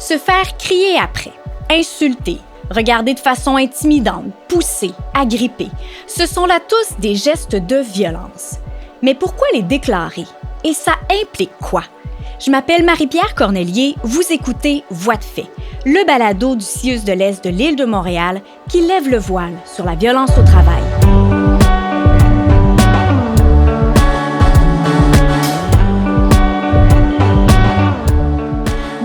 Se faire crier après, insulter, regarder de façon intimidante, pousser, agripper, ce sont là tous des gestes de violence. Mais pourquoi les déclarer? Et ça implique quoi? Je m'appelle Marie-Pierre Cornelier, vous écoutez Voix de fait, le balado du CIUS de l'Est de l'île de Montréal qui lève le voile sur la violence au travail.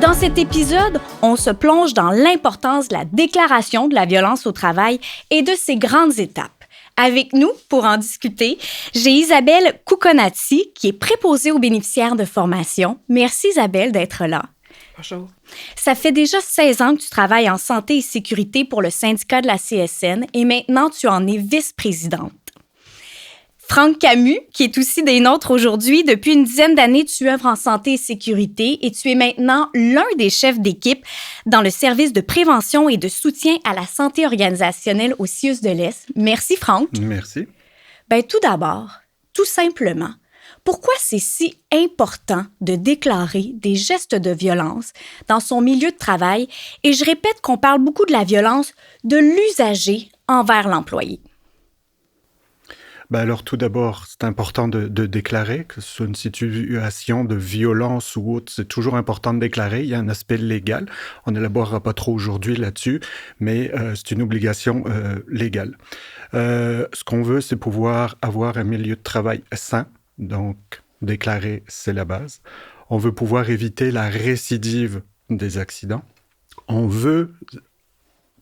Dans cet épisode, on se plonge dans l'importance de la déclaration de la violence au travail et de ses grandes étapes. Avec nous, pour en discuter, j'ai Isabelle Cuconati, qui est préposée aux bénéficiaires de formation. Merci Isabelle d'être là. Bonjour. Ça fait déjà 16 ans que tu travailles en santé et sécurité pour le syndicat de la CSN et maintenant tu en es vice-présidente. Franck Camus, qui est aussi des nôtres aujourd'hui, depuis une dizaine d'années, tu œuvres en santé et sécurité et tu es maintenant l'un des chefs d'équipe dans le service de prévention et de soutien à la santé organisationnelle au CIUS de l'Est. Merci, Franck. Merci. Tout d'abord, tout simplement, pourquoi c'est si important de déclarer des gestes de violence dans son milieu de travail? Et je répète qu'on parle beaucoup de la violence de l'usager envers l'employé. Alors, tout d'abord, c'est important de déclarer que ce soit une situation de violence ou autre, c'est toujours important de déclarer. Il y a un aspect légal. On n'élaborera pas trop aujourd'hui là-dessus, mais c'est une obligation légale. Ce qu'on veut, c'est pouvoir avoir un milieu de travail sain. Donc, déclarer, c'est la base. On veut pouvoir éviter la récidive des accidents. On veut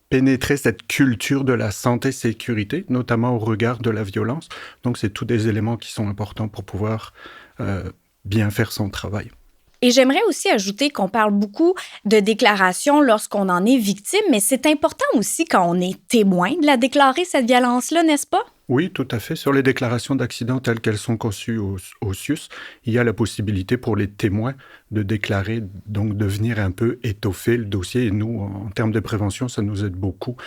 pénétrer cette culture de la santé-sécurité, notamment au regard de la violence. Donc, c'est tous des éléments qui sont importants pour pouvoir bien faire son travail. Et j'aimerais aussi ajouter qu'on parle beaucoup de déclaration lorsqu'on en est victime, mais c'est important aussi quand on est témoin de la déclarer, cette violence-là, n'est-ce pas? Oui, tout à fait. Sur les déclarations d'accidents telles qu'elles sont conçues au CIUS, il y a la possibilité pour les témoins de déclarer, donc de venir un peu étoffer le dossier. Et nous, en termes de prévention, ça nous aide beaucoup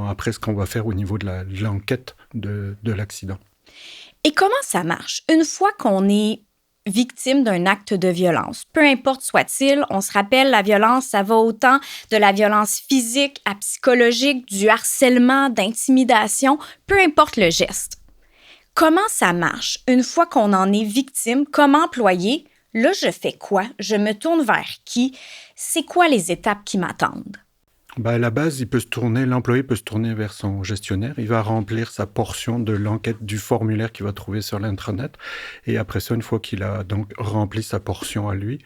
après ce qu'on va faire au niveau de l'enquête de l'accident. Et comment ça marche? Une fois qu'on est victime d'un acte de violence, peu importe soit-il, on se rappelle, la violence, ça va autant de la violence physique à psychologique, du harcèlement, d'intimidation, peu importe le geste. Comment ça marche? Une fois qu'on en est victime, comme employé, là, je fais quoi? Je me tourne vers qui? C'est quoi les étapes qui m'attendent? À la base, l'employé peut se tourner vers son gestionnaire. Il va remplir sa portion de l'enquête du formulaire qu'il va trouver sur l'intranet. Et après ça, une fois qu'il a donc rempli sa portion à lui,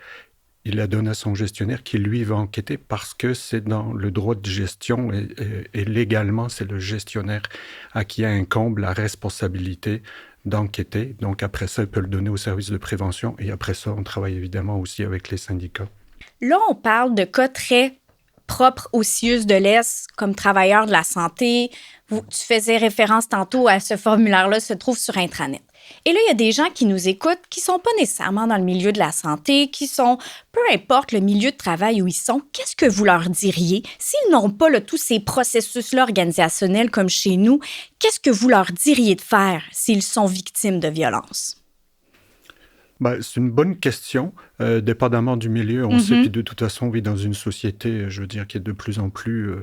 il la donne à son gestionnaire qui, lui, va enquêter parce que c'est dans le droit de gestion et légalement, c'est le gestionnaire à qui incombe la responsabilité d'enquêter. Donc après ça, il peut le donner au service de prévention. Et après ça, on travaille évidemment aussi avec les syndicats. Là, on parle de cas très propre au CIUS de l'Est comme travailleur de la santé. Tu faisais référence tantôt à ce formulaire-là, se trouve sur intranet. Et là, il y a des gens qui nous écoutent qui ne sont pas nécessairement dans le milieu de la santé, qui sont, peu importe le milieu de travail où ils sont, qu'est-ce que vous leur diriez? S'ils n'ont pas tous ces processus-là organisationnels comme chez nous, qu'est-ce que vous leur diriez de faire s'ils sont victimes de violences? C'est une bonne question, dépendamment du milieu. On sait, puis de toute façon, on vit dans une société, je veux dire, qui est de plus en plus,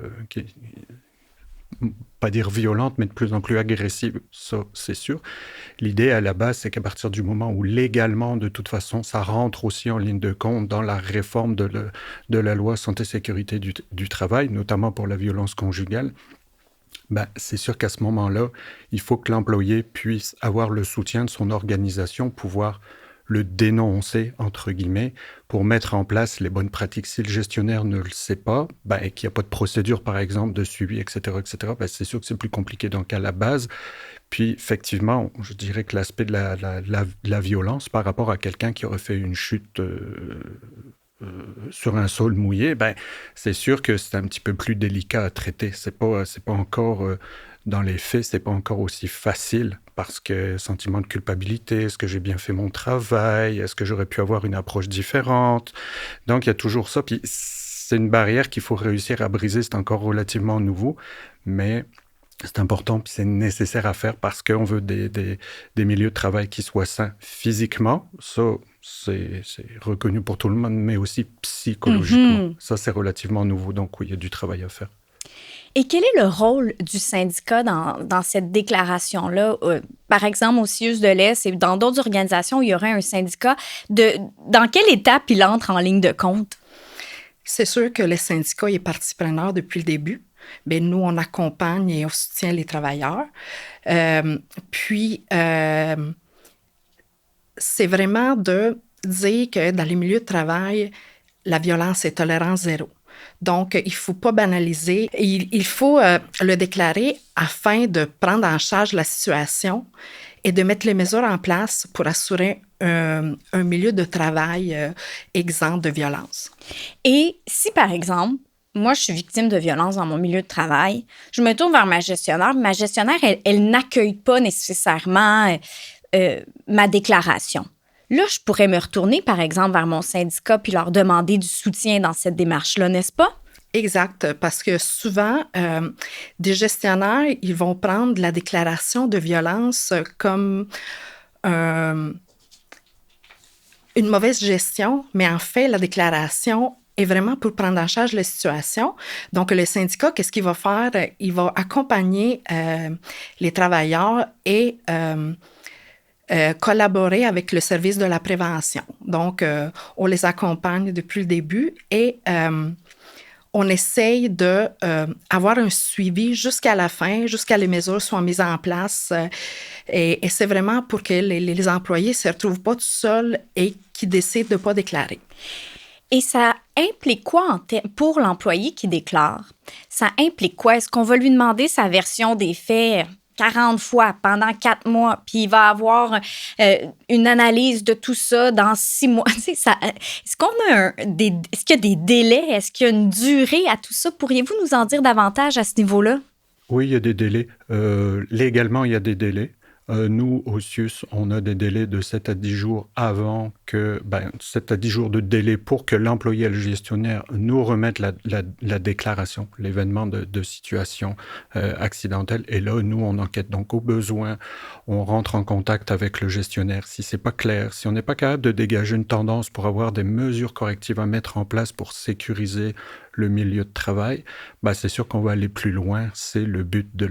pas dire violente, mais de plus en plus agressive, ça, c'est sûr. L'idée, à la base, c'est qu'à partir du moment où, légalement, de toute façon, ça rentre aussi en ligne de compte dans la réforme de la loi santé-sécurité du travail, notamment pour la violence conjugale, c'est sûr qu'à ce moment-là, il faut que l'employé puisse avoir le soutien de son organisation, pouvoir le dénoncer, entre guillemets, pour mettre en place les bonnes pratiques. Si le gestionnaire ne le sait pas, et qu'il n'y a pas de procédure, par exemple, de suivi, etc., c'est sûr que c'est plus compliqué. Donc, à la base, puis effectivement, je dirais que l'aspect de la violence par rapport à quelqu'un qui aurait fait une chute sur un sol mouillé, c'est sûr que c'est un petit peu plus délicat à traiter. C'est pas encore... dans les faits, c'est pas encore aussi facile parce que sentiment de culpabilité, est-ce que j'ai bien fait mon travail, est-ce que j'aurais pu avoir une approche différente? Donc, il y a toujours ça. Puis, c'est une barrière qu'il faut réussir à briser. C'est encore relativement nouveau, mais C'est important, puis c'est nécessaire à faire parce qu'on veut des milieux de travail qui soient sains physiquement. Ça, c'est reconnu pour tout le monde, mais aussi psychologiquement. Ça, c'est relativement nouveau, donc oui, il y a du travail à faire. Et quel est le rôle du syndicat dans cette déclaration-là? Par exemple, au CIUS de l'Est et dans d'autres organisations où il y aurait un syndicat, dans quelle étape il entre en ligne de compte? C'est sûr que le syndicat est partie preneur depuis le début. Bien, nous, on accompagne et on soutient les travailleurs. C'est vraiment de dire que dans les milieux de travail, la violence est tolérance zéro. Donc, il ne faut pas banaliser. Il faut le déclarer afin de prendre en charge la situation et de mettre les mesures en place pour assurer un milieu de travail exempt de violence. Et si, par exemple, moi, je suis victime de violence dans mon milieu de travail, je me tourne vers ma gestionnaire. Ma gestionnaire, elle n'accueille pas nécessairement ma déclaration. Là, je pourrais me retourner, par exemple, vers mon syndicat puis leur demander du soutien dans cette démarche-là, n'est-ce pas? Exact, parce que souvent, des gestionnaires, ils vont prendre la déclaration de violence comme une mauvaise gestion, mais en fait, la déclaration est vraiment pour prendre en charge la situation. Donc, le syndicat, qu'est-ce qu'il va faire? Il va accompagner les travailleurs et collaborer avec le service de la prévention. Donc, on les accompagne depuis le début et on essaye d'avoir un suivi jusqu'à la fin, jusqu'à les mesures soient mises en place. Et c'est vraiment pour que les employés ne se retrouvent pas tout seuls et qui décident de ne pas déclarer. Et ça implique quoi pour l'employé qui déclare? Ça implique quoi? Est-ce qu'on va lui demander sa version des faits 40 fois pendant 4 mois, puis il va avoir une analyse de tout ça dans 6 mois? Est-ce qu'il y a des délais? Est-ce qu'il y a une durée à tout ça? Pourriez-vous nous en dire davantage à ce niveau-là? Oui, il y a des délais. Légalement, il y a des délais. Nous, au CIUS, on a des délais de 7 à 10 jours avant 7 à 10 jours de délai pour que l'employé et le gestionnaire nous remettent la déclaration, l'événement de situation accidentelle. Et là, nous, on enquête. Donc, au besoin, on rentre en contact avec le gestionnaire. Si c'est pas clair, si on n'est pas capable de dégager une tendance pour avoir des mesures correctives à mettre en place pour sécuriser le milieu de travail, c'est sûr qu'on va aller plus loin. C'est le but de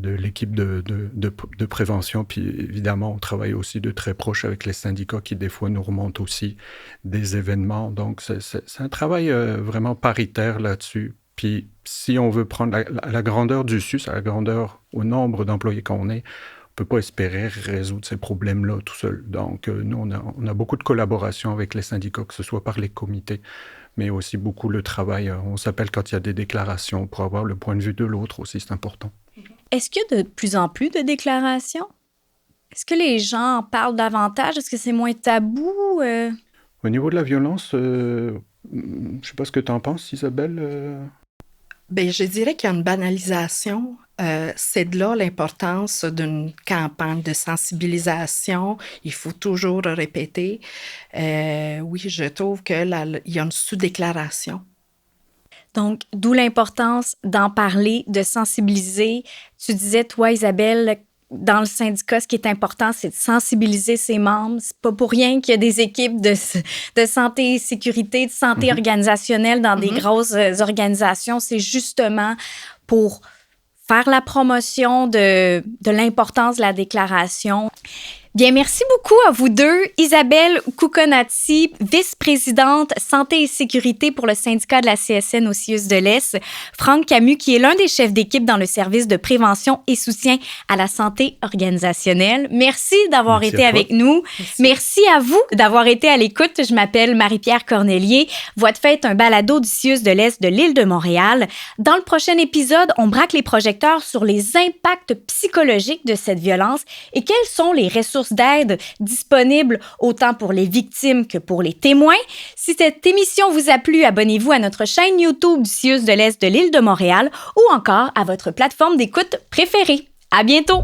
l'équipe de prévention. Puis évidemment, on travaille aussi de très proche avec les syndicats qui, des fois, nous remontent aussi des événements. Donc, c'est un travail vraiment paritaire là-dessus. Puis si on veut prendre la grandeur du CIUS, à la grandeur, au nombre d'employés qu'on est, on ne peut pas espérer résoudre ces problèmes-là tout seul. Donc, nous, on a beaucoup de collaboration avec les syndicats, que ce soit par les comités, mais aussi beaucoup le travail. On s'appelle quand il y a des déclarations pour avoir le point de vue de l'autre aussi, c'est important. Est-ce qu'il y a de plus en plus de déclarations? Est-ce que les gens en parlent davantage? Est-ce que c'est moins tabou? Au niveau de la violence, je ne sais pas ce que tu en penses, Isabelle. Je dirais qu'il y a une banalisation. C'est de là l'importance d'une campagne de sensibilisation. Il faut toujours répéter. Oui, je trouve qu'il y a une sous-déclaration. Donc, d'où l'importance d'en parler, de sensibiliser. Tu disais, toi, Isabelle, dans le syndicat, ce qui est important, c'est de sensibiliser ses membres. C'est pas pour rien qu'il y a des équipes de santé et sécurité, de santé organisationnelle dans des grosses organisations. C'est justement pour faire la promotion de l'importance de la déclaration. Bien, merci beaucoup à vous deux. Isabelle Cuconati, vice-présidente santé et sécurité pour le syndicat de la CSN au CIUS de l'Est. Franck Camus, qui est l'un des chefs d'équipe dans le service de prévention et soutien à la santé organisationnelle. Merci d'avoir été avec nous. Merci à vous d'avoir été à l'écoute. Je m'appelle Marie-Pierre Cornelier. Voix de fait est un balado du CIUS de l'Est de l'île de Montréal. Dans le prochain épisode, on braque les projecteurs sur les impacts psychologiques de cette violence et quelles sont les ressources d'aide disponibles autant pour les victimes que pour les témoins. Si cette émission vous a plu, abonnez-vous à notre chaîne YouTube du CIUS de l'Est de l'île de Montréal ou encore à votre plateforme d'écoute préférée. À bientôt!